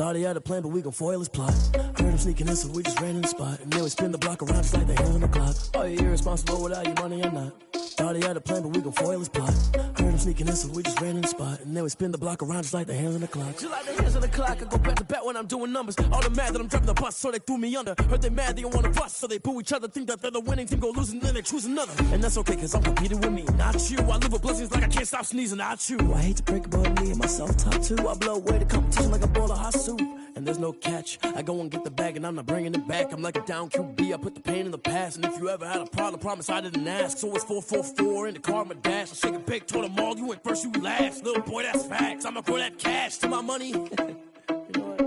Thought he had a plan, but we gon' foil his plot. Heard him sneaking in, so we just ran in the spot. And then we spin the block around just like the hands on the clock. Are you irresponsible without your money or not? Thought he had a plan, but we gon' foil his plot. Heard him sneaking in, so we just ran in the spot. And then we spin the block around just like the hands on the clock. Just like the hands on the clock, I go back to back when I'm doing numbers. All the mad that I'm driving the bus, so they threw me under. Heard they mad, they don't wanna bust, so they boo each other. Think that they're the winning team, go losing, then they choose another. And that's okay, cause I'm competing with me, not you. I live with blessings like I can't stop sneezing, not you. I hate to break it, but me and myself top two. I blow away the competition like a bowl of hot soup. And there's no catch. I go and get the bag and I'm not bringing it back. I'm like a down QB. I put the pain in the past. And if you ever had a problem, promise I didn't ask. So it's 4-4-4 in the car, my dash. I shake a big, told them all, you went first, you last. Little boy, that's facts. I'ma throw that cash to my money. You know what?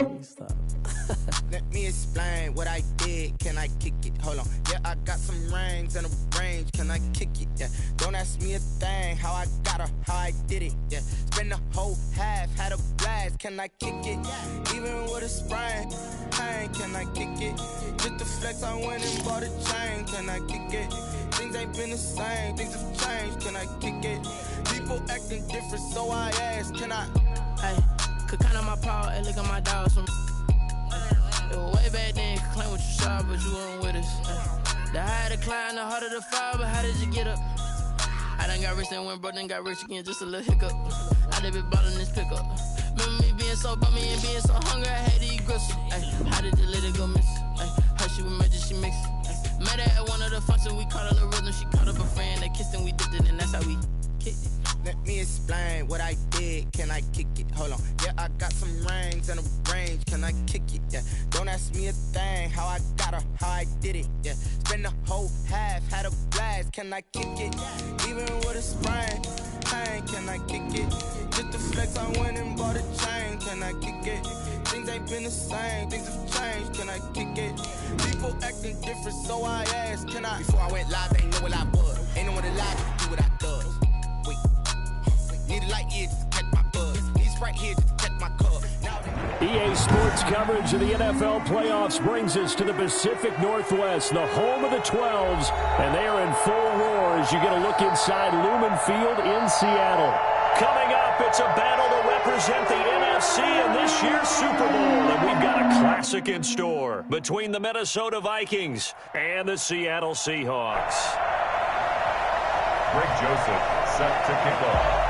Let me stop. Let me explain what I did. Can I kick it? Hold on. Yeah, I got some rings and a range. Can I kick it? Yeah. Don't ask me a thing. How I got her, how I did it. Yeah. Spend the whole half, had a blast. Can I kick it? Even with a sprain. Pain, can I kick it? Just the flex, I went and bought a chain. Can I kick it? Things ain't been the same. Things have changed. Can I kick it? People acting different, so I ask. Can I? Hey, could count on my power and look at my dogs from. Way back then, could claim what you saw, but you weren't with us. The higher the climb, the harder the fall, but how did you get up? I done got rich and went broke, then got rich again, just a little hiccup. I done been bought in this pickup. Remember me being so bummy and being so hungry, I had to eat gristle. How did the little go miss? Her she was emergency mix. Met her at one of the functions, we caught a little rhythm. She caught up a friend, they kissed and we dipped it, and that's how we kicked it. Let me explain what I did. Can I kick it? Hold on. Yeah, I got some rings and a range. Can I kick it? Yeah. Don't ask me a thing. How I got her, how I did it. Yeah. Spend the whole half, had a blast. Can I kick it? Even with a sprain. Pain, can I kick it? Just the flex, I went and bought a chain. Can I kick it? Things ain't been the same. Things have changed. Can I kick it? People acting different, so I asked. Can I? Before I went live, they know what I was. Ain't no one alive to do what I does. Need a light here just to catch my buzz. Need Sprite here just to catch my cup. EA Sports coverage of the NFL playoffs brings us to the Pacific Northwest, the home of the 12s, and they are in full roar as you get a look inside Lumen Field in Seattle. Coming up, it's a battle to represent the NFC in this year's Super Bowl, and we've got a classic in store between the Minnesota Vikings and the Seattle Seahawks. Greg Joseph set to kick off.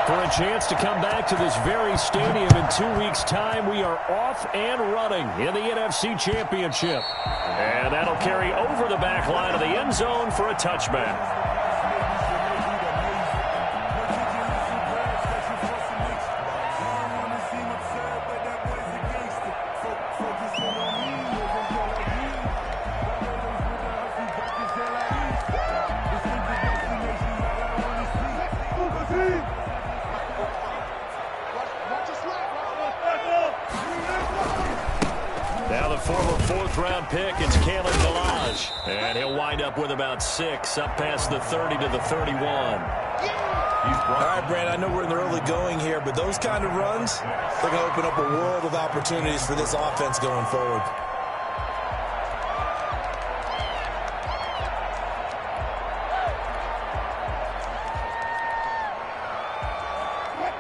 For a chance to come back to this very stadium in 2 weeks' time, we are off and running in the NFC Championship. And that'll carry over the back line of the end zone for a touchback. Fourth-round pick, it's Kalen Ballage. And he'll wind up with about 6, up past the 30 to the 31. All right, Brand, I know we're in the early going here, but those kind of runs, they're going to open up a world of opportunities for this offense going forward.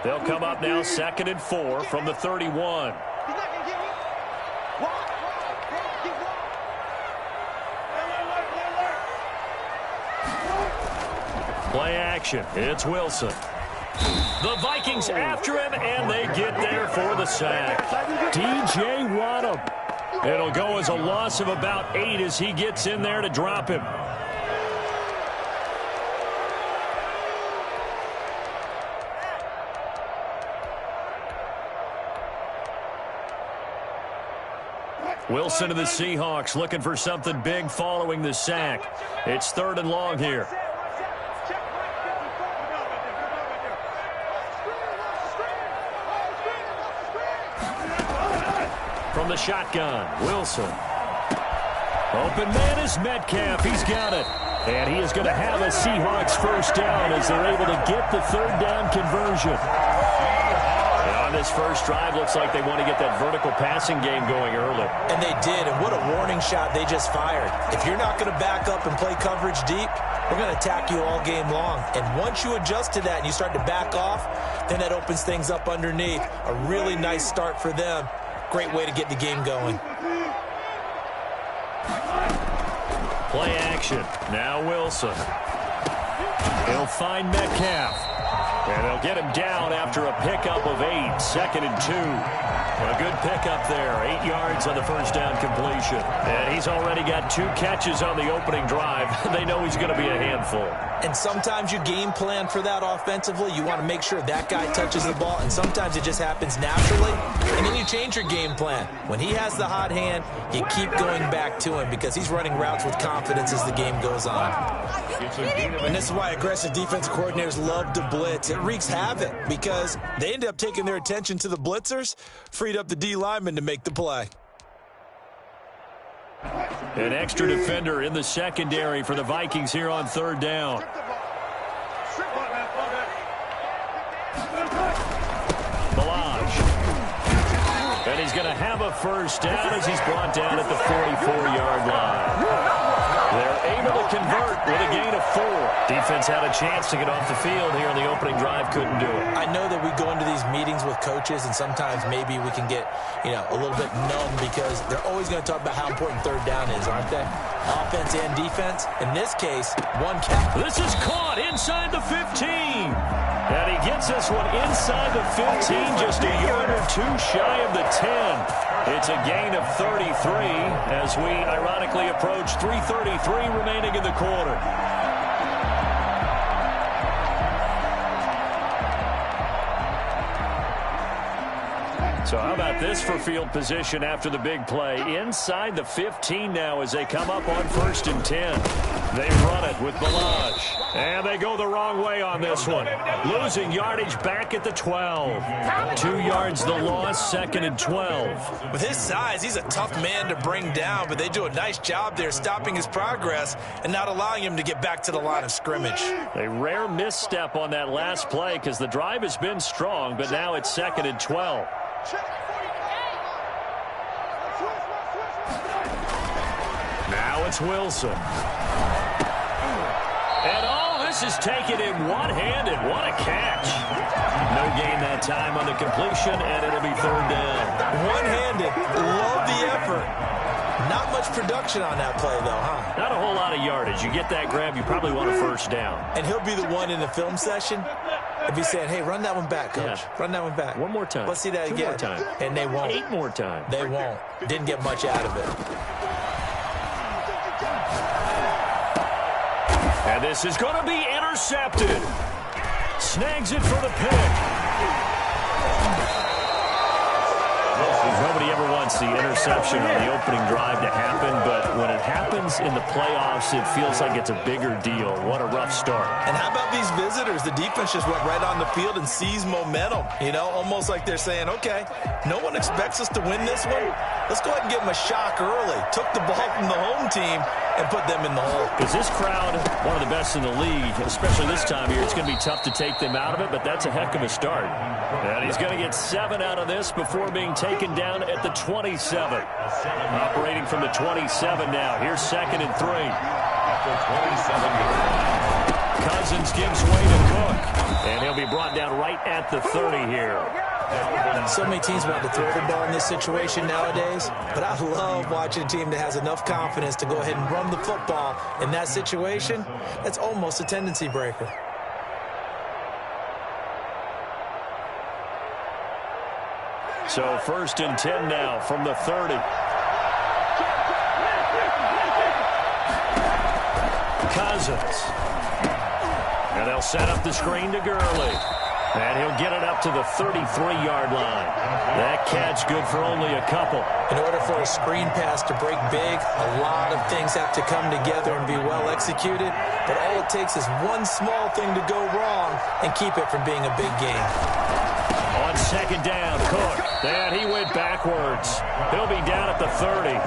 They'll come up now 2nd and 4 from the 31. Play action. It's Wilson. The Vikings after him, and they get there for the sack. DJ Wadham. It'll go as a loss of about 8 as he gets in there to drop him. Wilson of the Seahawks looking for something big following the sack. It's 3rd and long here. From the shotgun, Wilson. Open man is Metcalf. He's got it. And he is going to have a Seahawks first down as they're able to get the 3rd down conversion. And On this first drive, looks like they want to get that vertical passing game going early. And they did, and what a warning shot they just fired. If you're not going to back up and play coverage deep, we're going to attack you all game long. And once you adjust to that and you start to back off, then that opens things up underneath. A really nice start for them. Great way to get the game going. Play action. Now Wilson. He'll find Metcalf. And they'll get him down after a pickup of 8, 2nd and 2. A good pickup there, 8 yards on the first down completion. And he's already got 2 catches on the opening drive. They know he's going to be a handful. And sometimes you game plan for that offensively. You want to make sure that guy touches the ball, and sometimes it just happens naturally. And then you change your game plan. When he has the hot hand, you keep going back to him because he's running routes with confidence as the game goes on. And this is why aggressive defensive coordinators love to blitz. It wreaks havoc because they end up taking their attention to the blitzers, freed up the D lineman to make the play. An extra defender in the secondary for the Vikings here on 3rd down. Balaj. And he's going to have a first down as he's brought down at the 44-yard line. They're able to convert with a gain of 4. Defense had a chance to get off the field here in the opening drive, couldn't do it. I know that we go into these meetings with coaches, and sometimes maybe we can get, a little bit numb because they're always going to talk about how important 3rd down is, aren't they? Offense and defense. In this case, one catch. This is caught inside the 15. And he gets this one inside the 15, just a yard or 2 shy of the 10. It's a gain of 33 as we ironically approach 3:33 remaining in the quarter. So how about this for field position after the big play? Inside the 15 now as they come up on 1st and 10. They run it with Balaj. And they go the wrong way on this one. Losing yardage back at the 12. 2 yards the loss, 2nd and 12. With his size, he's a tough man to bring down, but they do a nice job there stopping his progress and not allowing him to get back to the line of scrimmage. A rare misstep on that last play because the drive has been strong, but now it's 2nd and 12. Now it's Wilson. And this is taken in one-handed. What a catch. No gain that time on the completion, and it'll be 3rd down. One-handed. Love the effort. Not much production on that play, though, huh? Not a whole lot of yardage. You get that grab, you probably want a 1st down. And he'll be the one in the film session if he's saying, hey, run that one back, coach. Yeah. Run that one back. One more time. Let's see that 2 again. more times. And they won't. 8 more times. They won't. Didn't get much out of it. And this is going to be intercepted. Snags it for the pick. Nobody ever wants the interception on the opening drive to happen, but when it happens in the playoffs, it feels like it's a bigger deal. What a rough start. And how about these visitors? The defense just went right on the field and seized momentum. Almost like they're saying, okay, no one expects us to win this one. Let's go ahead and give them a shock early. Took the ball from the home team and put them in the hole. Is this crowd one of the best in the league, especially this time of year? It's going to be tough to take them out of it, but that's a heck of a start. And he's going to get 7 out of this before being taken down at the 27. Operating from the 27 now. Here's 2nd and 3. Cousins gives way to Cook. And he'll be brought down right at the 30 here. So many teams want to throw the ball in this situation nowadays, but I love watching a team that has enough confidence to go ahead and run the football in that situation. That's almost a tendency breaker. So 1st and 10 now from the 30. Cousins. And they'll set up the screen to Gurley. And he'll get it up to the 33-yard line. That catch good for only a couple. In order for a screen pass to break big, a lot of things have to come together and be well executed. But all it takes is one small thing to go wrong and keep it from being a big game. On 2nd down, Cook. And he went backwards. He'll be down at the 30.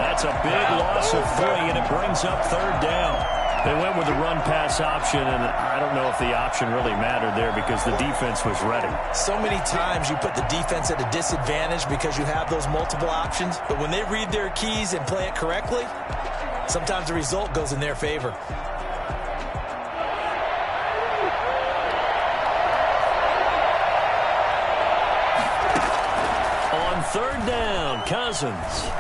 That's a big loss of 3, and it brings up 3rd down. They went with the run-pass option, and I don't know if the option really mattered there because the defense was ready. So many times you put the defense at a disadvantage because you have those multiple options, but when they read their keys and play it correctly, sometimes the result goes in their favor. On third down, Cousins.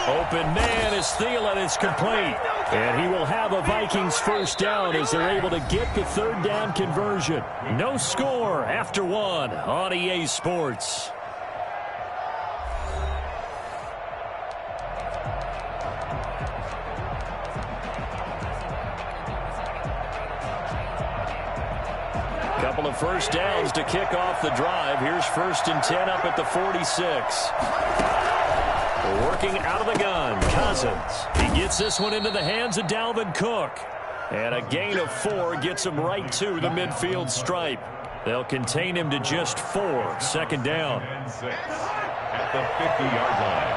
Open man is Thielen. It's complete. And he will have a Vikings first down as they're able to get the third down conversion. No score after one on EA Sports. Couple of first downs to kick off the drive. Here's 1st and 10 up at the 46. Working out of the gun, Cousins. He gets this one into the hands of Dalvin Cook. And a gain of 4 gets him right to the midfield stripe. They'll contain him to just 4. 2nd down. At the 50-yard line.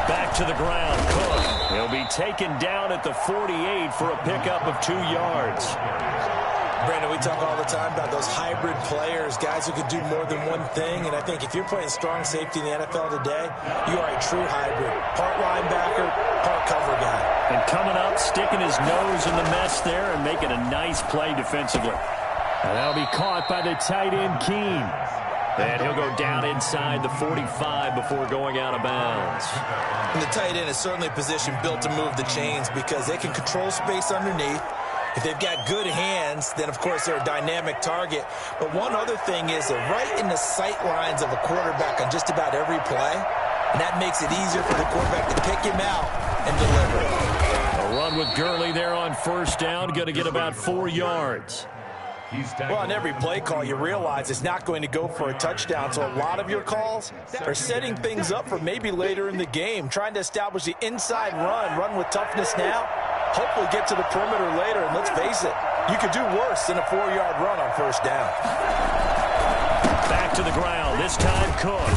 Back to the ground, Cook. He'll be taken down at the 48 for a pickup of 2 yards. Brandon, we talk all the time about those hybrid players, guys who could do more than one thing. And I think if you're playing strong safety in the NFL today, you are a true hybrid. Part linebacker, part cover guy. And coming up, sticking his nose in the mess there and making a nice play defensively. And that'll be caught by the tight end, Keene. And he'll go down inside the 45 before going out of bounds. And the tight end is certainly a position built to move the chains because they can control space underneath. If they've got good hands, then, of course, they're a dynamic target. But one other thing is they're right in the sight lines of a quarterback on just about every play, and that makes it easier for the quarterback to pick him out and deliver. A run with Gurley there on 1st down, going to get about 4 yards. Well, on every play call, you realize it's not going to go for a touchdown, so a lot of your calls are setting things up for maybe later in the game, trying to establish the inside run with toughness now, hopefully get to the perimeter later, and let's face it, you could do worse than a 4-yard run on 1st down. Back to the ground, this time Cook.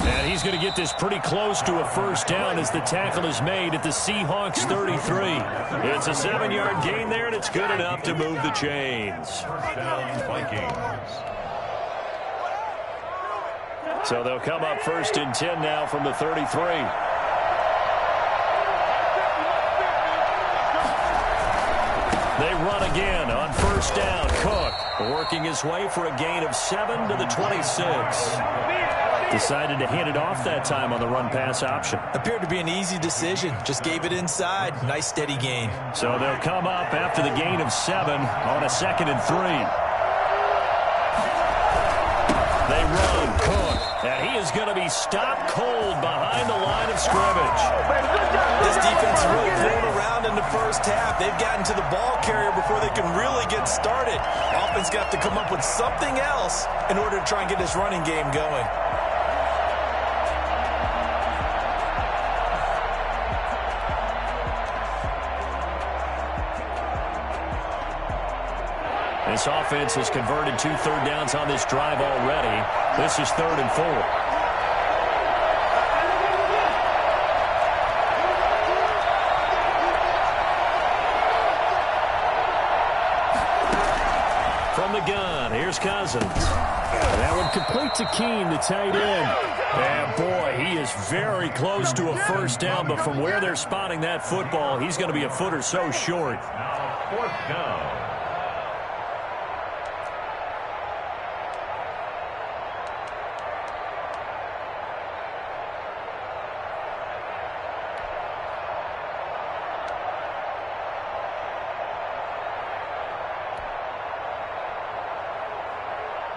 And he's going to get this pretty close to a 1st down as the tackle is made at the Seahawks 33. It's a 7-yard gain there, and it's good enough to move the chains. So they'll come up 1st and 10 now from the 33. They run again on 1st down. Cook working his way for a gain of 7 to the 26. Decided to hand it off that time on the run-pass option. Appeared to be an easy decision. Just gave it inside. Nice, steady gain. So they'll come up after the gain of 7 on a 2nd and 3. They run. Cook. And he is going to be stopped cold behind the line of scrimmage. This defense is really thrown around in the 1st half. They've gotten to the ball carrier before they can really get started. Offense got to come up with something else in order to try and get this running game going. This offense has converted 2 third downs on this drive already. This is 3rd and 4. From the gun, here's Cousins. And that one complete to Keene, the tight end. And boy, he is very close to a 1st down, but from where they're spotting that football, he's going to be a foot or so short. 4th down.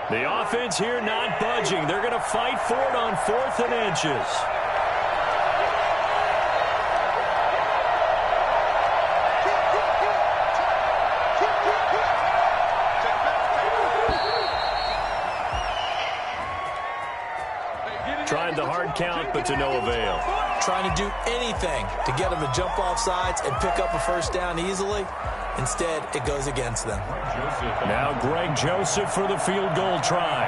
The offense here not budging. They're going to fight for it on 4th and inches. Tried the hard count, but to no avail. Trying to do anything to get them to jump off sides and pick up a 1st down easily. Instead, it goes against them. Now Greg Joseph for the field goal try.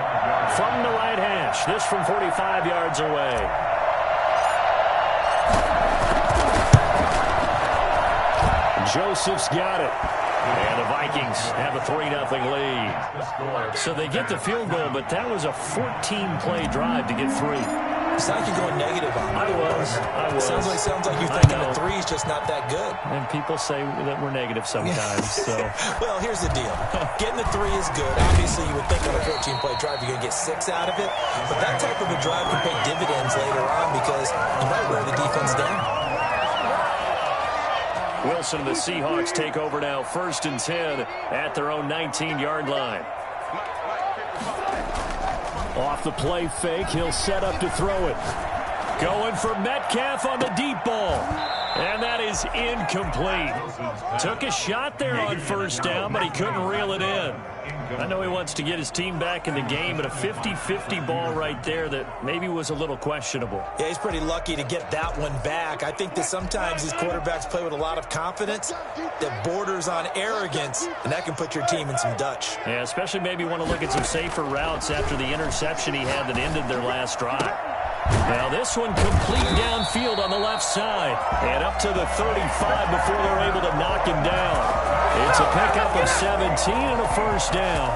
From the right hash, this from 45 yards away. Joseph's got it. And the Vikings have a 3-0 lead. So they get the field goal, but that was a 14-play drive to get 3. It's like you're going negative on I was. Sounds like you're thinking the 3 is just not that good. And people say that we're negative sometimes. So. Well, here's the deal. Getting the 3 is good. Obviously, you would think on a 14-play drive you're going to get 6 out of it. But that type of a drive can pay dividends later on because you might wear the defense down. Wilson and the Seahawks take over now, 1st and 10 at their own 19-yard line. Off the play fake, he'll set up to throw it. Going for Metcalf on the deep ball. And that is incomplete. Took a shot there on 1st down, but he couldn't reel it in. I know he wants to get his team back in the game, but a 50-50 ball right there that maybe was a little questionable. Yeah, he's pretty lucky to get that one back. I think that sometimes these quarterbacks play with a lot of confidence that borders on arrogance, and that can put your team in some Dutch. Yeah, especially maybe want to look at some safer routes after the interception he had that ended their last drive. Now this one complete downfield on the left side. And up to the 35 before they're able to knock him down. It's a pickup of 17 and a 1st down.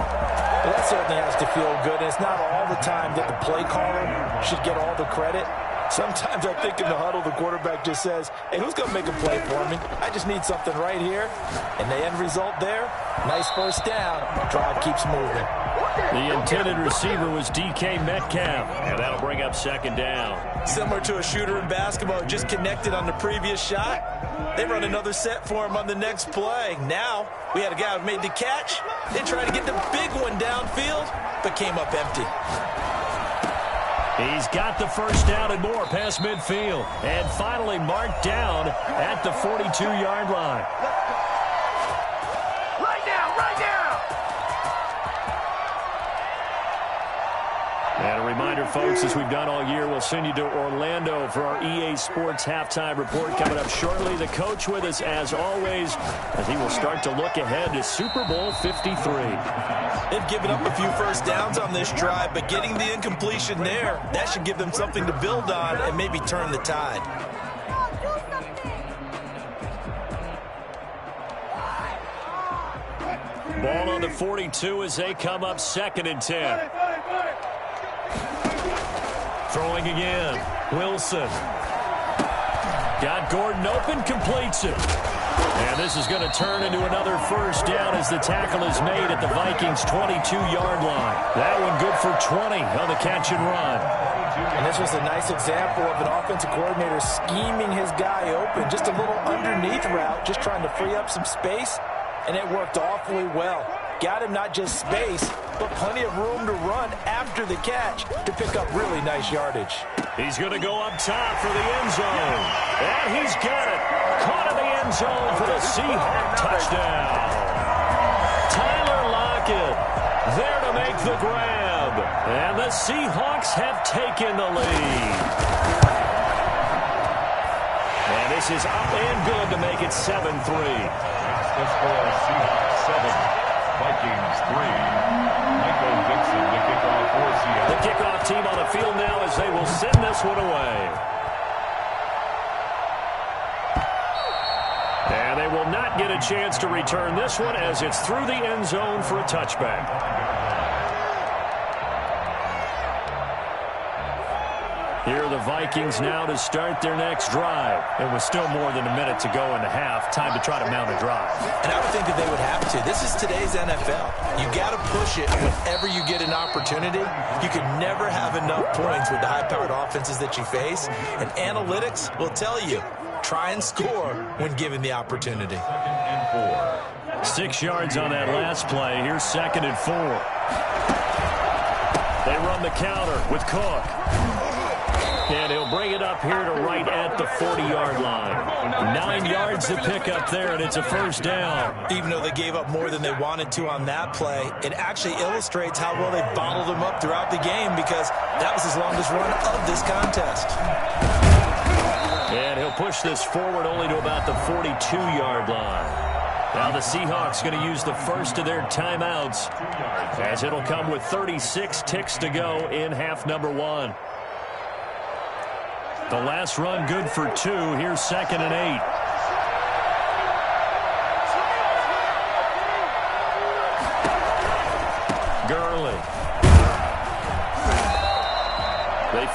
Well, that certainly has to feel good. And it's not all the time that the play caller should get all the credit. Sometimes I think in the huddle the quarterback just says, hey, who's going to make a play for me? I just need something right here. And the end result there, nice 1st down. Drive keeps moving. The intended receiver was DK Metcalf, and that'll bring up 2nd down. Similar to a shooter in basketball who just connected on the previous shot. They run another set for him on the next play. Now, we had a guy who made the catch. They tried to get the big one downfield, but came up empty. He's got the 1st down and more past midfield. And finally marked down at the 42-yard line. And a reminder, folks, as we've done all year, we'll send you to Orlando for our EA Sports halftime report coming up shortly. The coach with us, as always, as he will start to look ahead to Super Bowl 53. They've given up a few 1st downs on this drive, but getting the incompletion there, that should give them something to build on and maybe turn the tide. Ball on the 42 as they come up 2nd and 10. Throwing again. Wilson. Got Gordon open, completes it. And this is going to turn into another 1st down as the tackle is made at the Vikings' 22-yard line. That one good for 20 on the catch and run. And this was a nice example of an offensive coordinator scheming his guy open. Just a little underneath route, just trying to free up some space, and it worked awfully well. Got him not just space, but plenty of room to run after the catch to pick up really nice yardage. He's going to go up top for the end zone. And he's got it. Caught in the end zone for the Seahawks touchdown. Tyler Lockett there to make the grab. And the Seahawks have taken the lead. And this is up and good to make it 7-3. The score, Seahawks 7. Vikings 3. Michael Dixon, the kickoff for Seattle. The kickoff team on the field now as they will send this one away. And they will not get a chance to return this one as it's through the end zone for a touchback. Here are the Vikings now to start their next drive. And with still more than a minute to go in the half, time to try to mount a drive. And I would think that they would have to. This is today's NFL. You got to push it whenever you get an opportunity. You can never have enough points with the high-powered offenses that you face. And analytics will tell you, try and score when given the opportunity. 6 yards on that last play. Here's 2nd and 4. They run the counter with Cook. And he'll bring it up here to right at the 40-yard line. 9 yards to pick up there, and it's a 1st down. Even though they gave up more than they wanted to on that play, it actually illustrates how well they bottled them up throughout the game because that was his longest run of this contest. And he'll push this forward only to about the 42-yard line. Now the Seahawks going to use the first of their timeouts as it'll come with 36 ticks to go in half number 1. The last run good for 2. Here's 2nd and 8.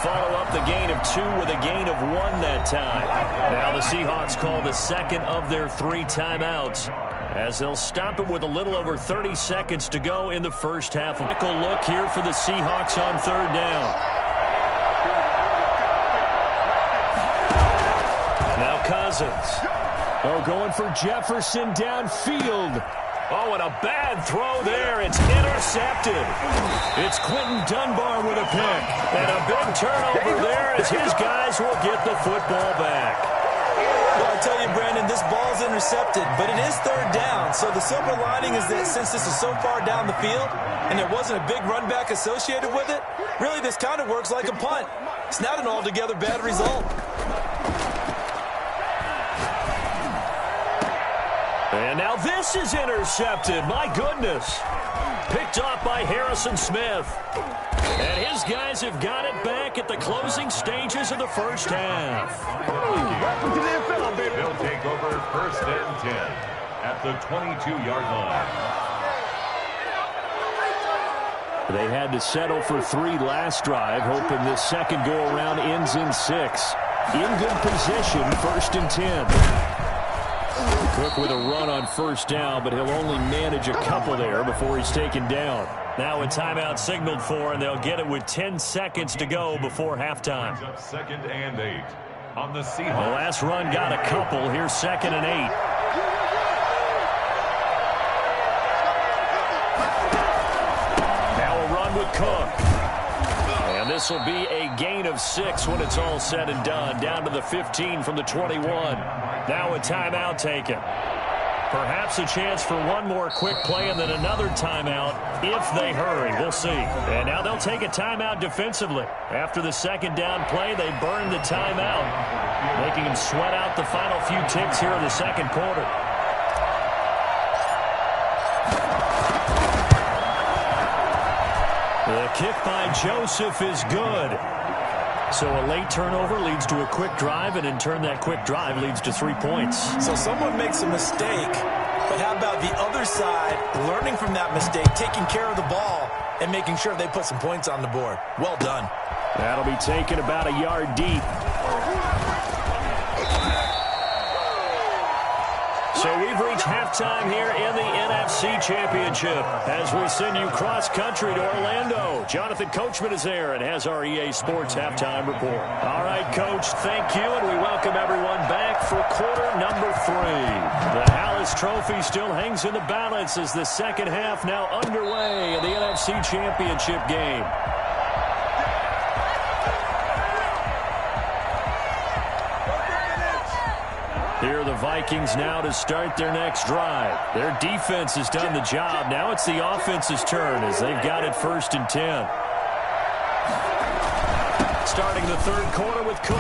follow up the gain of 2 with a gain of 1 that time. Now the Seahawks call the second of their 3 timeouts, as they'll stop it with a little over 30 seconds to go in the first half. A look here for the Seahawks on 3rd down. Now Cousins. Oh, going for Jefferson downfield. Oh, and a bad throw there. It's intercepted. It's Quinton Dunbar with a pick. And a big turnover there as his guys will get the football back. Well, I tell you, Brandon, this ball's intercepted, but it is 3rd down. So the silver lining is that since this is so far down the field and there wasn't a big run back associated with it, really this kind of works like a punt. It's not an altogether bad result. And now this is intercepted. My goodness. Picked off by Harrison Smith. And his guys have got it back at the closing stages of the first half. Welcome to the NFL, baby. They'll take over 1st and 10 at the 22-yard line. They had to settle for 3 last drive, hoping this second go-around ends in 6. In good position, 1st and 10. Cook with a run on 1st down, but he'll only manage a couple there before he's taken down. Now a timeout signaled for, and they'll get it with 10 seconds to go before halftime. 2nd and 8 on the Seahawks. The last run got a couple. Here's 2nd and 8. Now a run with Cook. And this will be a gain of 6 when it's all said and done. Down to the 15 from the 21. Now a timeout taken. Perhaps a chance for one more quick play and then another timeout if they hurry. We'll see. And now they'll take a timeout defensively. After the 2nd down play, they burn the timeout, making them sweat out the final few ticks here in the 2nd quarter. The kick by Joseph is good. So a late turnover leads to a quick drive, and in turn that quick drive leads to 3 points. So someone makes a mistake, but how about the other side learning from that mistake, taking care of the ball, and making sure they put some points on the board? Well done. That'll be taken about a yard deep. So we've reached halftime here in the NFC Championship as we send you cross-country to Orlando. Jonathan Coachman is there and has our EA Sports halftime report. All right, Coach, thank you, and we welcome everyone back for quarter number 3. The Hallis Trophy still hangs in the balance as the second half now underway in the NFC Championship game. Here are the Vikings now to start their next drive. Their defense has done the job. Now it's the offense's turn as they've got it 1st and 10. Starting the 3rd quarter with Cook.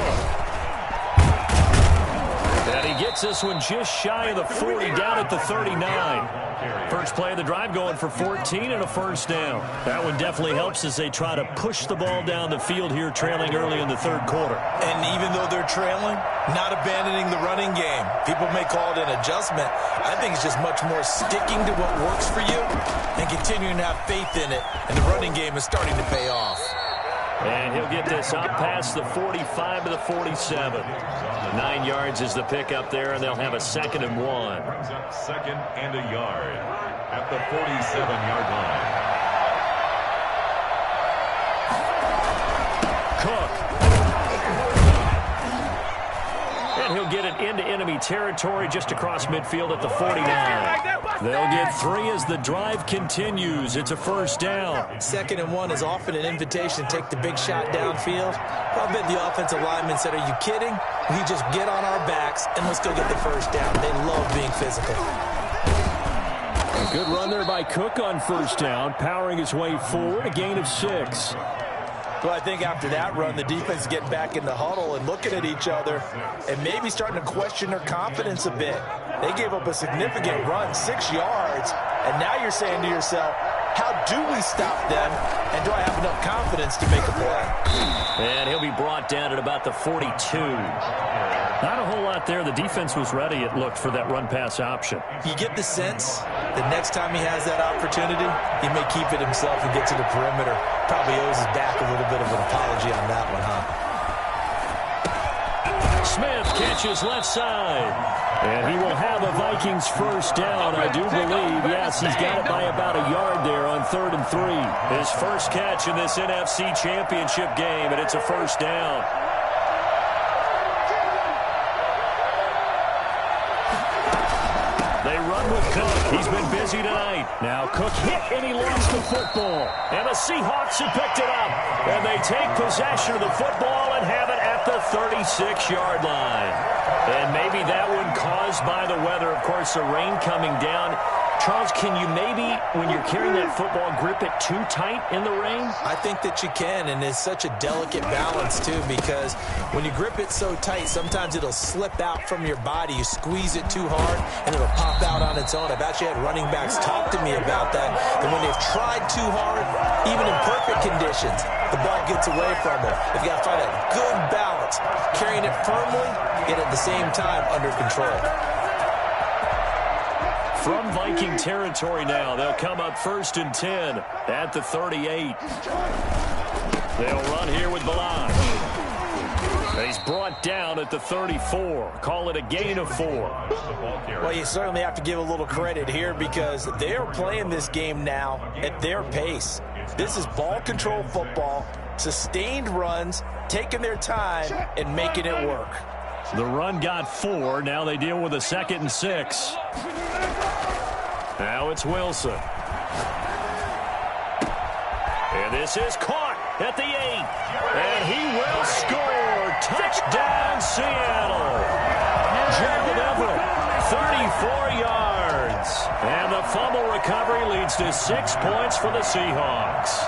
And he gets this one just shy of the 40, down at the 39. First play of the drive going for 14 and a 1st down. That one definitely helps as they try to push the ball down the field here, trailing early in the 3rd quarter. And even though they're trailing, not abandoning the running game. People may call it an adjustment. I think it's just much more sticking to what works for you and continuing to have faith in it. And the running game is starting to pay off. And he'll get this up past the 45 to the 47. 9 yards is the pickup there, and they'll have a 2nd and 1. 2nd and a yard at the 47-yard line. Cook. And he'll get it into enemy territory just across midfield at the 49. They'll get 3 as the drive continues. It's a 1st down. 2nd and 1 is often an invitation to take the big shot downfield. I bet the offensive lineman said, are you kidding? We just get on our backs and let's go get the 1st down. They love being physical. A good run there by Cook on 1st down, powering his way forward, a gain of 6. Well, I think after that run, the defense get back in the huddle and looking at each other and maybe starting to question their confidence a bit. They gave up a significant run, 6 yards, and now you're saying to yourself, How do we stop them, and do I have enough confidence to make a play? And he'll be brought down at about the 42. Not a whole lot there. The defense was ready, it looked, for that run-pass option. You get the sense that next time he has that opportunity, he may keep it himself and get to the perimeter. Probably owes his back a little bit of an apology on that one, huh? Smith catches left side. And he will have a Vikings first down, I do believe. Yes, he's got it by about a yard there on 3rd and 3. His first catch in this NFC Championship game, and it's a first down. They run with Cook. He's been busy tonight. Now Cook hit, and he lost the football. And the Seahawks have picked it up. And they take possession of the football and have it at the 36-yard line. And maybe that one caused by the weather. Of course, the rain coming down. Charles, can you maybe, when you're carrying that football, grip it too tight in the rain? I think that you can, and it's such a delicate balance, too, because when you grip it so tight, sometimes it'll slip out from your body. You squeeze it too hard, and it'll pop out on its own. I've actually had running backs talk to me about that, and when they've tried too hard, even in perfect conditions, the ball gets away from them. You've got to find a good balance, carrying it firmly, yet at the same time under control. From Viking territory now, they'll come up 1st and 10 at the 38. They'll run here with Balaj. He's brought down at the 34. Call it a gain of 4. Well, you certainly have to give a little credit here because they are playing this game now at their pace. This is ball control football, sustained runs, taking their time and making it work. The run got 4. Now they deal with a 2nd and 6. Now it's Wilson. And this is caught at the 8. And he will score. Touchdown, Seattle. Gerald Everett, 34 yards. And the fumble recovery leads to 6 points for the Seahawks.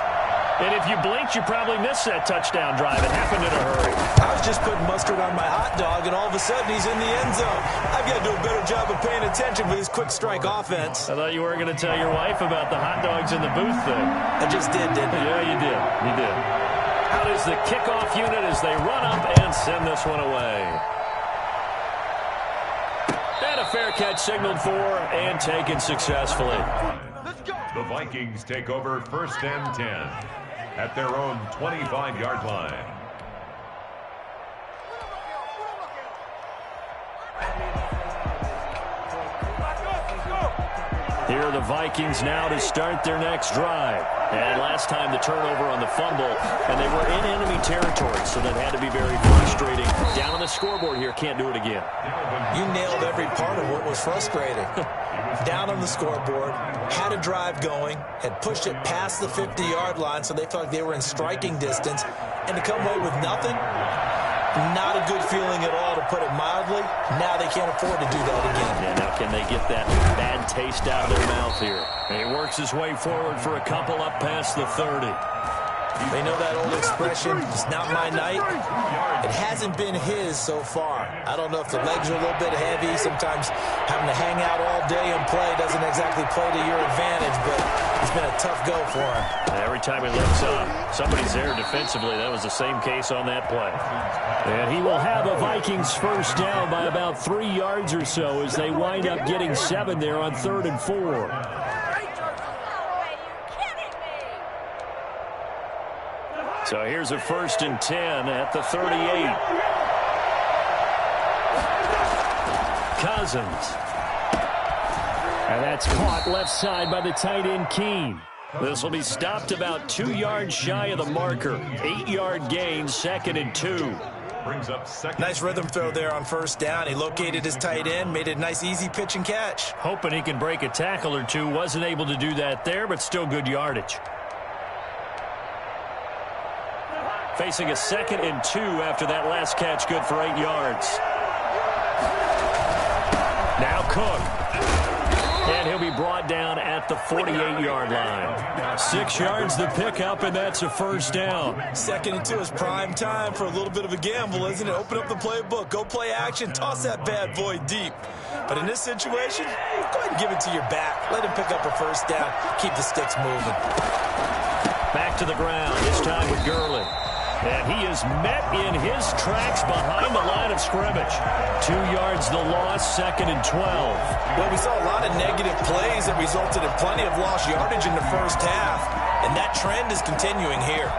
And if you blinked, you probably missed that touchdown drive. It happened in a hurry. I was just putting mustard on my hot dog, and all of a sudden he's in the end zone. I've got to do a better job of paying attention for this quick strike offense. I thought you weren't going to tell your wife about the hot dogs in the booth thing. I just did, didn't I? Yeah, you did. You did. Out is the kickoff unit as they run up and send this one away. And a fair catch signaled for and taken successfully. The Vikings take over 1st and 10 at their own 25-yard line. Here are the Vikings now to start their next drive. And last time the turnover on the fumble, and they were in enemy territory, so that had to be very frustrating. Down on the scoreboard here, can't do it again. You nailed every part of what was frustrating. Down on the scoreboard, had a drive going, had pushed it past the 50-yard line, so they felt like they were in striking distance, and to come away with nothing, not a good feeling at all, to put it mildly. Now they can't afford to do that again. Yeah, now can they get that bad taste out of their mouth here? And he works his way forward for a couple up past the 30. They know that old expression, it's not my night. It hasn't been his so far. I don't know if the legs are a little bit heavy. Sometimes having to hang out all day and play doesn't exactly play to your advantage, but it's been a tough go for him. Every time he lifts up, somebody's there defensively. That was the same case on that play. And he will have a Vikings first down by about 3 yards or so as they wind up getting 7 there on 3rd and 4. So here's a 1st and 10 at the 38. Cousins. And that's caught left side by the tight end Keene. This will be stopped about 2 yards shy of the marker. 8-yard gain, 2nd and 2. Brings up second. Nice rhythm throw there on 1st down. He located his tight end, made it a nice easy pitch and catch. Hoping he can break a tackle or two. Wasn't able to do that there, but still good yardage. Facing a 2nd and 2 after that last catch, good for 8 yards. Now Cook. And he'll be brought down at the 48-yard line. 6 yards the pickup, and that's a first down. 2nd and 2 is prime time for a little bit of a gamble, isn't it? Open up the playbook, go play action, toss that bad boy deep. But in this situation, go ahead and give it to your back. Let him pick up a first down. Keep the sticks moving. Back to the ground, this time with Gurley. And he is met in his tracks behind the line of scrimmage. 2 yards the loss, 2nd and 12. Well, we saw a lot of negative plays that resulted in plenty of lost yardage in the first half. And that trend is continuing here.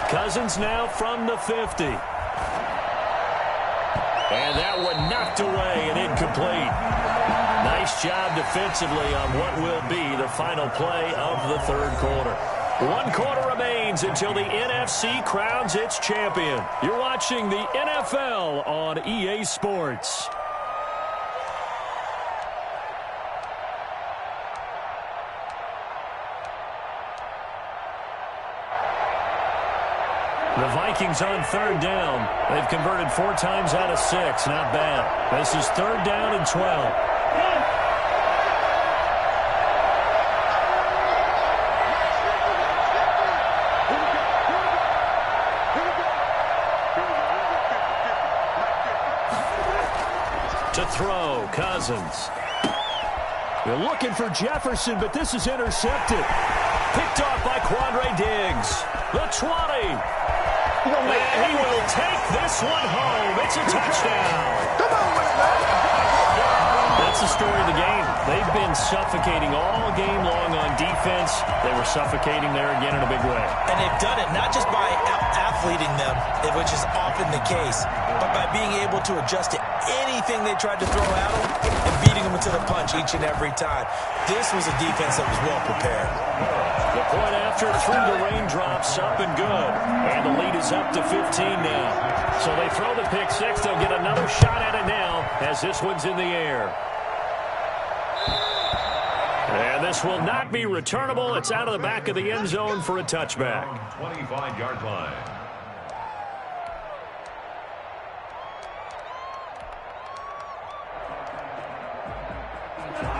Cousins now from the 50. And that one knocked away and incomplete. Nice job defensively on what will be the final play of the third quarter. 1 quarter remains until the NFC crowns its champion. You're watching the NFL on EA Sports. The Vikings on 3rd down. They've converted 4 times out of 6. Not bad. This is 3rd down and 12. To throw, Cousins. They're looking for Jefferson, but this is intercepted. Picked off by Quandre Diggs. The 20. And he will take this one home. It's a touchdown. That's the story of the game. They've been suffocating all game long on defense. They were suffocating there again in a big way. And they've done it not just by out-athleting them, which is often the case, but by being able to adjust to anything they tried to throw at them and beating them into the punch each and every time. This was a defense that was well prepared. The point after through the raindrops, up and good. And the lead is up to 15 now. So they throw the pick six. They'll get another shot at it now as this one's in the air. And this will not be returnable. It's out of the back of the end zone for a touchback. 25-yard line.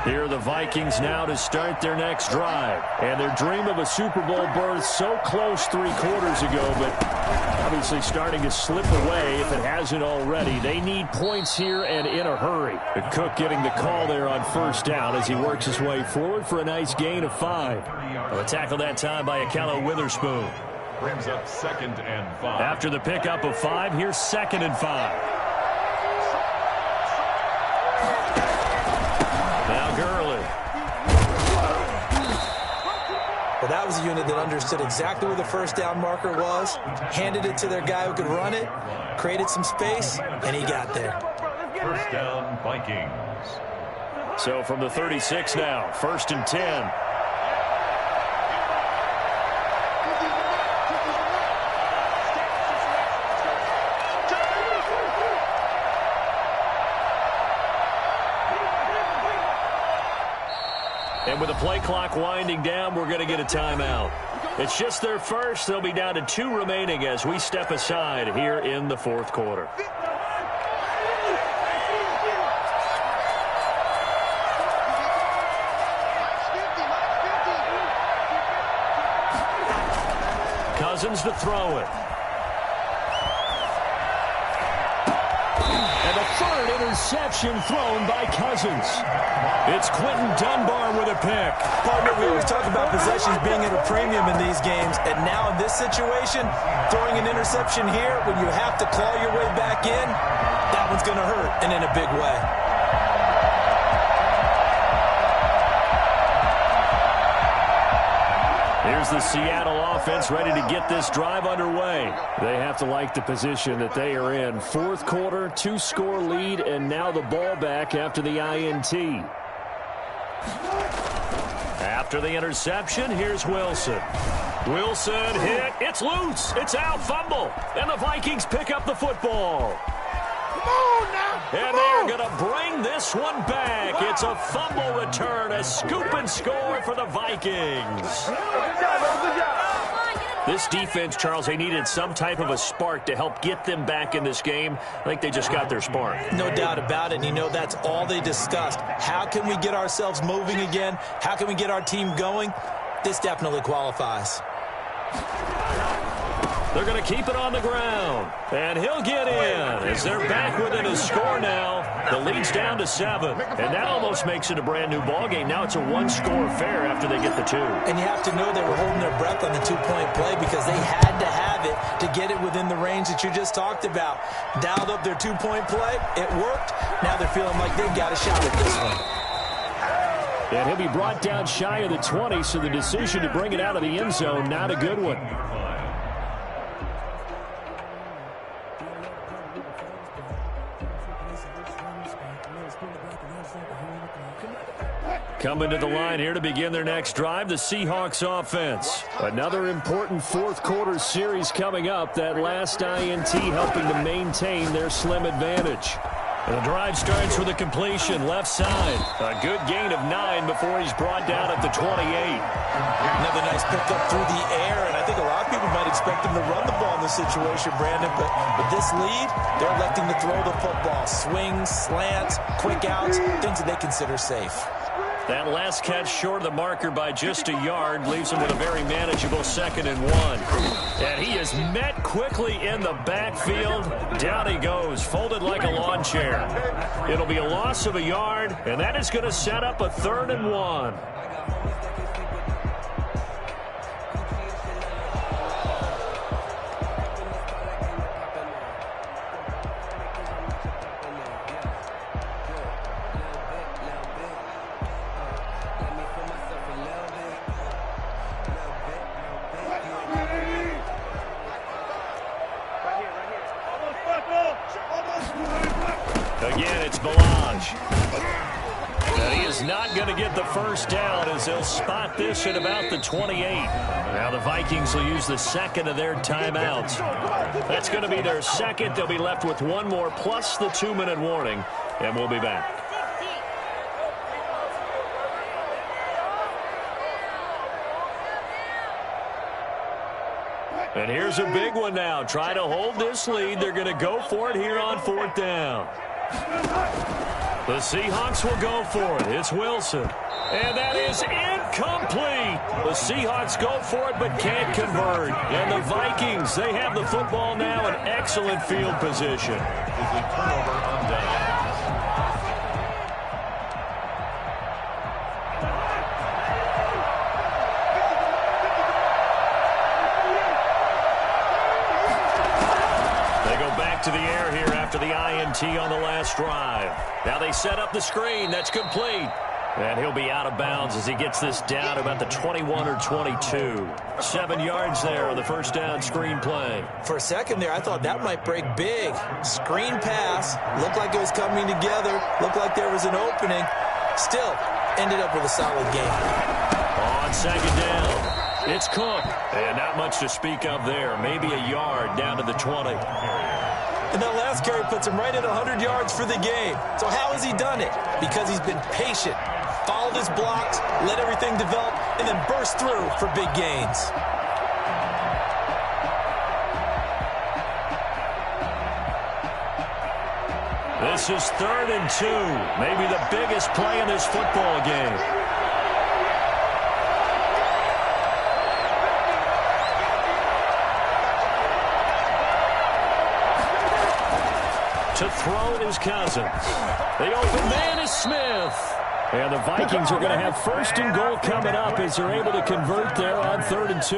Here are the Vikings now to start their next drive. And their dream of a Super Bowl berth so close 3 quarters ago, but obviously starting to slip away if it hasn't already. They need points here and in a hurry. But Cook getting the call there on 1st down as he works his way forward for a nice gain of 5. A tackle that time by Ahkello Witherspoon. Brings up 2nd and 5. After the pickup of 5, here's 2nd and 5. Now Gurley. Well, that was a unit that understood exactly where the 1st down marker was, handed it to their guy who could run it, created some space, and he got there. 1st down, Vikings. So from the 36 now, 1st and 10. And with the play clock winding down, we're going to get a timeout. It's just their first. They'll be down to 2 remaining as we step aside here in the 4th quarter. Cousins to throw it. And the 3rd interception thrown by Cousins. It's Quentin Dunbar with a pick. Partner, we always talk about possessions being at a premium in these games, and now in this situation, throwing an interception here when you have to claw your way back in, that one's going to hurt, and in a big way. Here's the Seattle offense ready to get this drive underway. They have to like the position that they are in. 4th quarter, 2-score lead, and now the ball back after the INT. After the interception, here's Wilson. Wilson hit. It's loose. It's out. Fumble. And the Vikings pick up the football. Come on now. And they're going to bring this one back. It's a fumble return, a scoop and score for the Vikings. Good job, bro. Good job. This defense, Charles, they needed some type of a spark to help get them back in this game. I think they just got their spark. No doubt about it. And you know that's all they discussed. How can we get ourselves moving again? How can we get our team going? This definitely qualifies. They're going to keep it on the ground. And he'll get in as they're back within a score now. The lead's down to 7. And that almost makes it a brand-new ballgame. Now it's a one-score affair after they get the 2. And you have to know they were holding their breath on the two-point play because they had to have it to get it within the range that you just talked about. Dialed up their two-point play. It worked. Now they're feeling like they've got a shot at this one. And he'll be brought down shy of the 20, so the decision to bring it out of the end zone, not a good one. Coming to the line here to begin their next drive, the Seahawks offense. Another important fourth-quarter series coming up. That last INT helping to maintain their slim advantage. And the drive starts with a completion, left side. A good gain of 9 before he's brought down at the 28. Another nice pickup through the air, and I think a lot of people might expect him to run the ball in this situation, Brandon. But with this lead, they're electing to throw the football. Swings, slants, quick outs, things that they consider safe. That last catch short of the marker by just a yard leaves him with a very manageable 2nd and 1. And he is met quickly in the backfield. Down he goes, folded like a lawn chair. It'll be a loss of a yard, and that is going to set up a 3rd and 1. Again, it's Balaj. And he is not going to get the first down as they'll spot this at about the 28. Now the Vikings will use the 2nd of their timeouts. That's going to be their 2nd. They'll be left with 1 more plus the 2-minute warning, and we'll be back. And here's a big one now. Try to hold this lead. They're going to go for it here on 4th down. The Seahawks will go for it. It's Wilson. And that is incomplete. The Seahawks go for it but can't convert. And the Vikings, they have the football now in excellent field position. Is a turnover on down. To the air here after the INT on the last drive. Now they set up the screen. That's complete. And he'll be out of bounds as he gets this down about the 21 or 22. 7 yards there on the first down screen play. For a second there, I thought that might break big. Screen pass. Looked like it was coming together. Looked like there was an opening. Still, ended up with a solid game. On 2nd down, it's Cook. And not much to speak of there. Maybe a yard down to the 20. And that last carry puts him right at 100 yards for the game. So how has he done it? Because he's been patient, followed his blocks, let everything develop, and then burst through for big gains. This is 3rd and 2. Maybe the biggest play in this football game. To throw it is Cousins. The open man is Smith. And the Vikings are going to have 1st and goal coming up as they're able to convert there on 3rd and 2.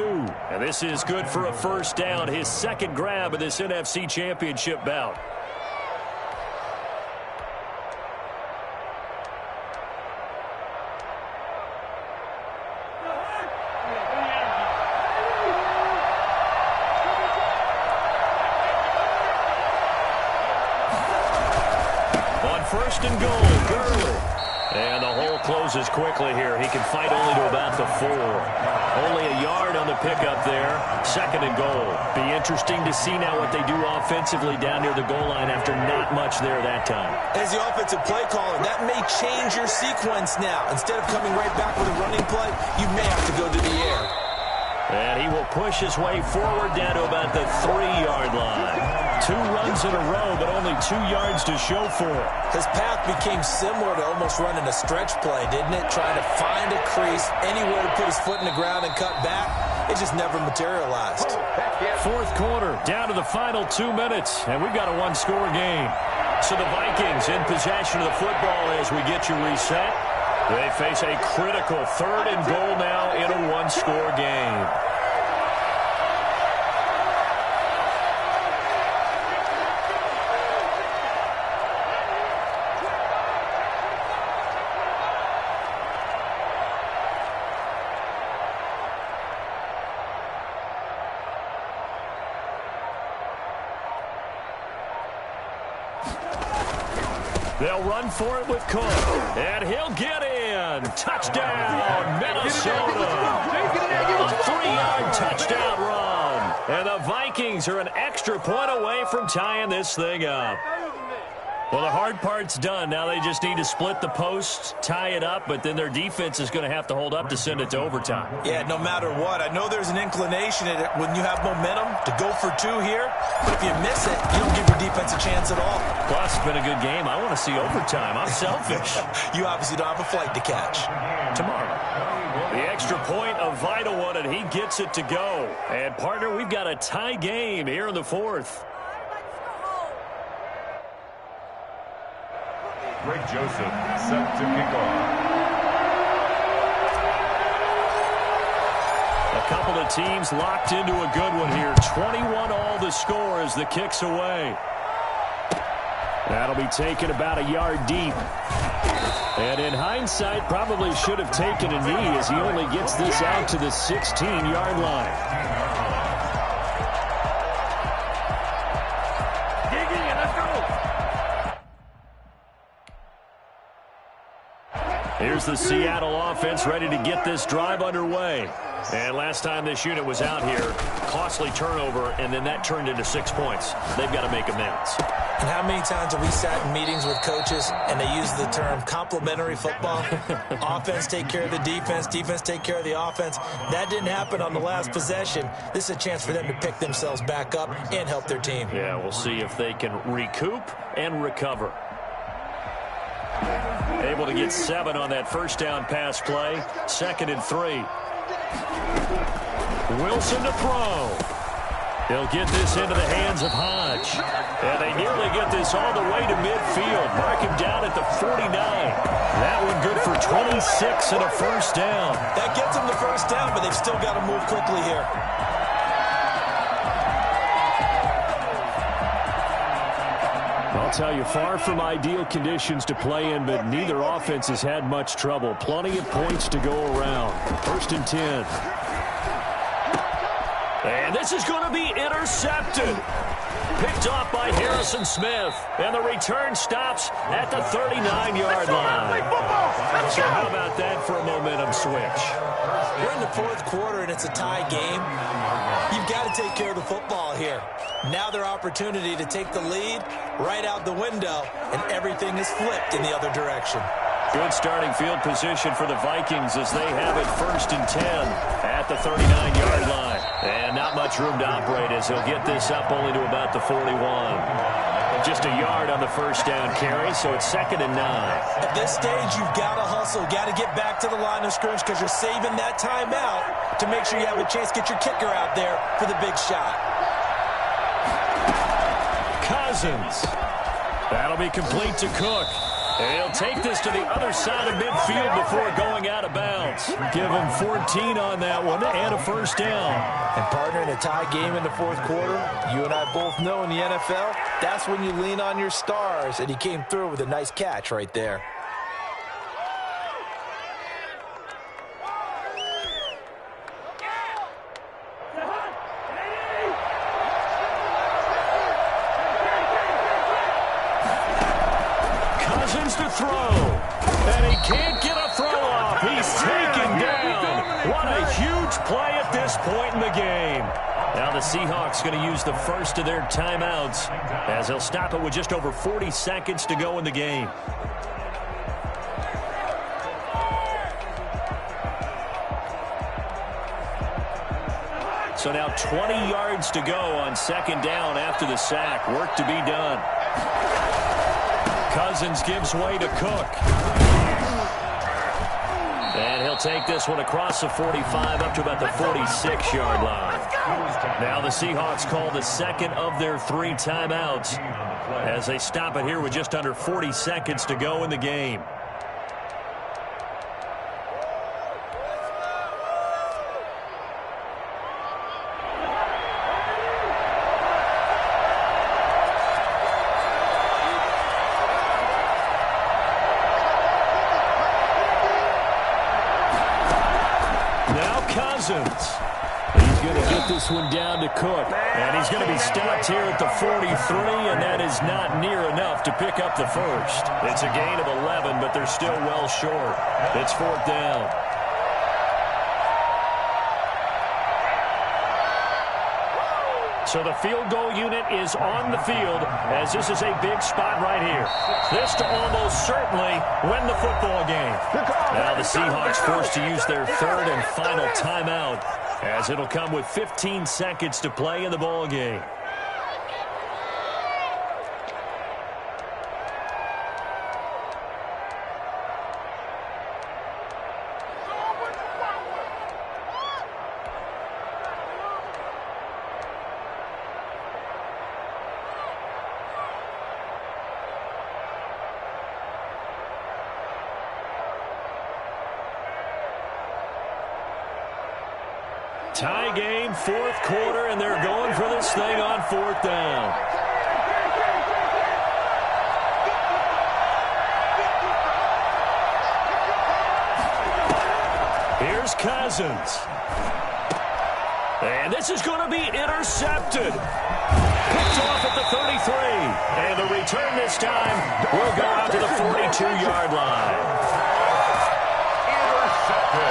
And this is good for a first down, his 2nd grab of this NFC Championship bout. First and goal, Gurley. And the hole closes quickly here. He can fight only to about the 4. Only a yard on the pickup there. 2nd and goal. Be interesting to see now what they do offensively down near the goal line after not much there that time. As the offensive play caller, that may change your sequence now. Instead of coming right back with a running play, you may have to go to the air. And he will push his way forward down to about the 3-yard line. 2 runs in a row, but only 2 yards to show for it. His path became similar to almost running a stretch play, didn't it? Trying to find a crease, anywhere to put his foot in the ground and cut back. It just never materialized. Fourth quarter, down to the final 2 minutes, and we've got a 1-score game. So the Vikings in possession of the football as we get you reset. They face a critical 3rd and goal now in a 1-score game. They'll run for it with Cook, and he'll get in. Touchdown, Minnesota. A 3-yard touchdown run. And the Vikings are an extra point away from tying this thing up. Well, the hard part's done. Now they just need to split the posts, tie it up, but then their defense is going to have to hold up to send it to overtime. Yeah, no matter what. I know there's an inclination when you have momentum to go for 2 here, but if you miss it, you don't give your defense a chance at all. Plus, it's been a good game. I want to see overtime. I'm selfish. You obviously don't have a flight to catch. Tomorrow. The extra point, a vital one, and he gets it to go. And, partner, we've got a tie game here in the 4th. Greg Joseph set to kick off. A couple of teams locked into a good one here. 21 all the score as the kick's away. That'll be taken about a yard deep. And in hindsight, probably should have taken a knee as he only gets this out to the 16-yard line. Here's the Seattle offense ready to get this drive underway. And last time this unit was out here, costly turnover, and then that turned into 6 points. They've got to make amends. And how many times have we sat in meetings with coaches and they use the term complementary football? Offense take care of the defense, defense take care of the offense. That didn't happen on the last possession. This is a chance for them to pick themselves back up and help their team. Yeah, we'll see if they can recoup and recover. Able to get 7 on that first down pass play. 2nd and 3. Wilson to throw. He'll get this into the hands of Hodge. And they nearly get this all the way to midfield. Mark him down at the 49. That one good for 26 and a first down. That gets them the first down, but they've still got to move quickly here. I'll tell you, far from ideal conditions to play in, but neither offense has had much trouble. Plenty of points to go around. 1st and 10. And this is going to be intercepted. Picked off by Harrison Smith. And the return stops at the 39-yard line. So how about that for a momentum switch? We're in the 4th quarter and it's a tie game. You've got to take care of the football here. Now their opportunity to take the lead right out the window, and everything is flipped in the other direction. Good starting field position for the Vikings as they have it 1st and 10 at the 39-yard line. And not much room to operate as he'll get this up only to about the 41. Just a yard on the first down carry, so it's 2nd and 9. At this stage, you've got to hustle, got to get back to the line of scrimmage because you're saving that timeout to make sure you have a chance to get your kicker out there for the big shot. Cousins. That'll be complete to Cook. And he'll take this to the other side of midfield before going out of bounds. Give him 14 on that one and a first down. And partner, in a tie game in the 4th quarter, you and I both know in the NFL, that's when you lean on your stars, and he came through with a nice catch right there. To throw, and he can't get a throw off. He's taken down. What a huge play at this point in the game. Now the Seahawks going to use the first of their timeouts as they'll stop it with just over 40 seconds to go in the game. So now 20 yards to go on second down after the sack. Work to be done. Cousins gives way to Cook. And he'll take this one across the 45 up to about the 46-yard line. Now the Seahawks call the second of their 3 timeouts as they stop it here with just under 40 seconds to go in the game. He's going to get this one down to Cook. And he's going to be stopped here at the 43, and that is not near enough to pick up the first. It's a gain of 11, but they're still well short. It's 4th down. So the field goal unit is on the field as this is a big spot right here. This to almost certainly win the football game. Now the Seahawks forced to use their 3rd and final timeout as it'll come with 15 seconds to play in the ball game. Tie game, 4th quarter, and they're going for this thing on 4th down. Here's Cousins. And this is going to be intercepted. Picked off at the 33. And the return this time will go out to the 42-yard line. Intercepted.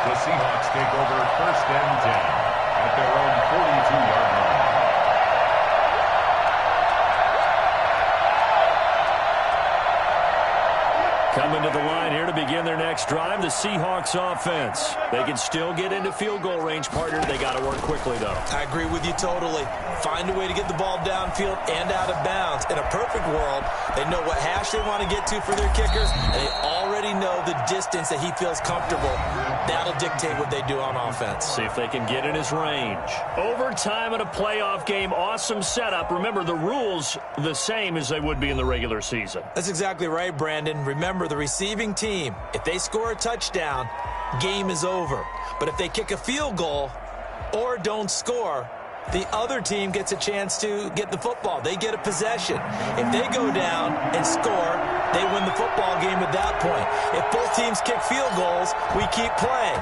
The Seahawks take over 1st and 10 at their own 42-yard line. Coming to the line here to begin their next drive, the Seahawks offense. They can still get into field goal range, partner. They got to work quickly, though. I agree with you totally. Find a way to get the ball downfield and out of bounds. In a perfect world, they know what hash they want to get to for their kickers, and they already know the distance that he feels comfortable. That'll dictate what they do on offense. See if they can get in his range. Overtime in a playoff game, awesome setup. Remember, the rules the same as they would be in the regular season. That's exactly right, Brandon. Remember, the receiving team, if they score a touchdown, game is over. But if they kick a field goal or don't score, the other team gets a chance to get the football. They get a possession. If they go down and score, they win the football game at that point. If both teams kick field goals, we keep playing.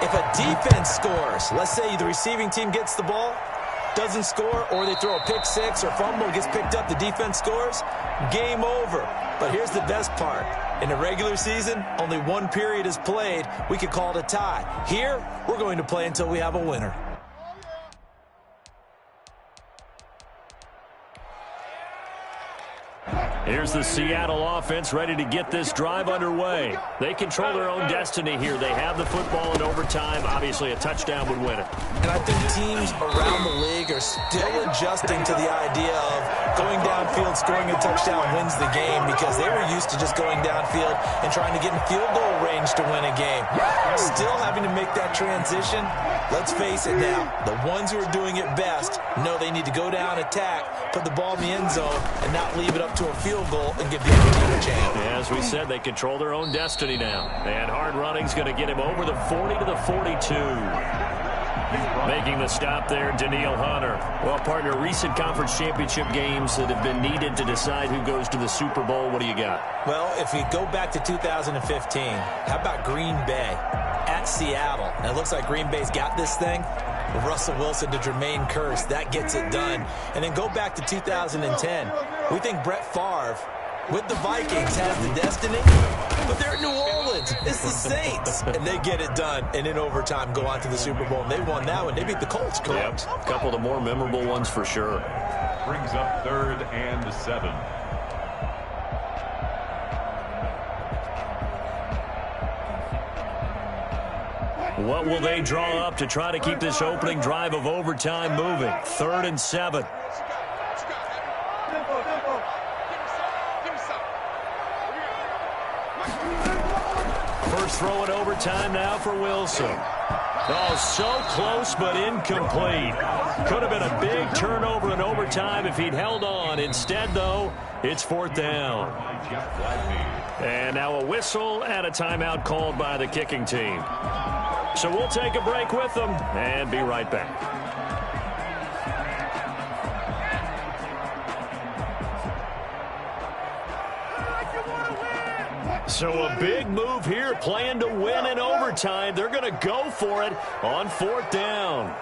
If a defense scores, let's say the receiving team gets the ball, doesn't score, or they throw a pick six or fumble, gets picked up, the defense scores, game over. But here's the best part. In the regular season, only one period is played. We could call it a tie. Here, we're going to play until we have a winner. Here's the Seattle offense ready to get this drive underway. They control their own destiny here. They have the football in overtime. Obviously, a touchdown would win it. And I think teams around the league are still adjusting to the idea of going downfield, scoring a touchdown wins the game, because they were used to just going downfield and trying to get in field goal range to win a game. Still having to make that transition. Let's face it now, the ones who are doing it best know they need to go down, attack, put the ball in the end zone, and not leave it up to a field goal and give the other team a chance. As we said, they control their own destiny now. And hard running's going to get him over the 40 to the 42. Making the stop there, Danielle Hunter. Well, partner, recent conference championship games that have been needed to decide who goes to the Super Bowl. What do you got? Well, if we go back to 2015, how about Green Bay at Seattle? And it looks like Green Bay's got this thing. Russell Wilson to Jermaine Kearse, that gets it done. And then go back to 2010. We think Brett Favre with the Vikings has the destiny, but they're in New Orleans. It's the Saints, and they get it done. And in overtime, go on to the Super Bowl. And they won that one. They beat the Colts, correct? Yep. A couple of the more memorable ones for sure. Brings up 3rd and 7. What will they draw up to try to keep this opening drive of overtime moving? 3rd and 7. First throw in overtime now for Wilson. Oh, so close but incomplete. Could have been a big turnover in overtime if he'd held on. Instead, though, it's 4th down. And now a whistle and a timeout called by the kicking team. So we'll take a break with them and be right back. So a big move here, playing to win in overtime. They're going to go for it on 4th down.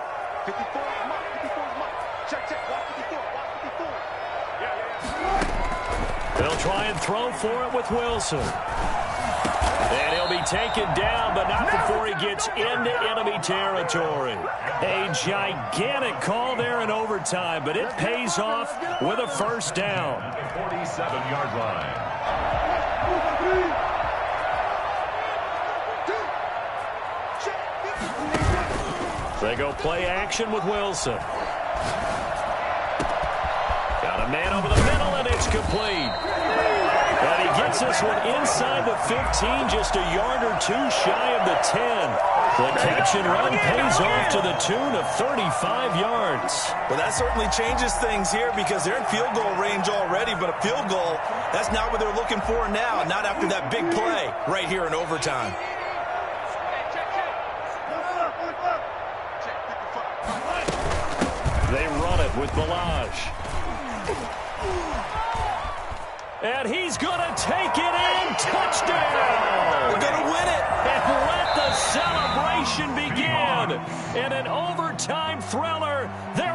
They'll try and throw for it with Wilson. And he'll be taken down, but not before he gets into enemy territory. A gigantic call there in overtime, but it pays off with a first down. 47-yard line. They go play action with Wilson. Got a man over the middle, and it's complete. And he gets this one inside the 15, just a yard or two shy of the 10. The catch and run pays off to the tune of 35 yards. Well, that certainly changes things here because they're in field goal range already, but a field goal, that's not what they're looking for now, not after that big play right here in overtime. They run it with Ballage. And he's going to take it in. Touchdown! We're going to win it! And let the celebration begin in an overtime thriller. There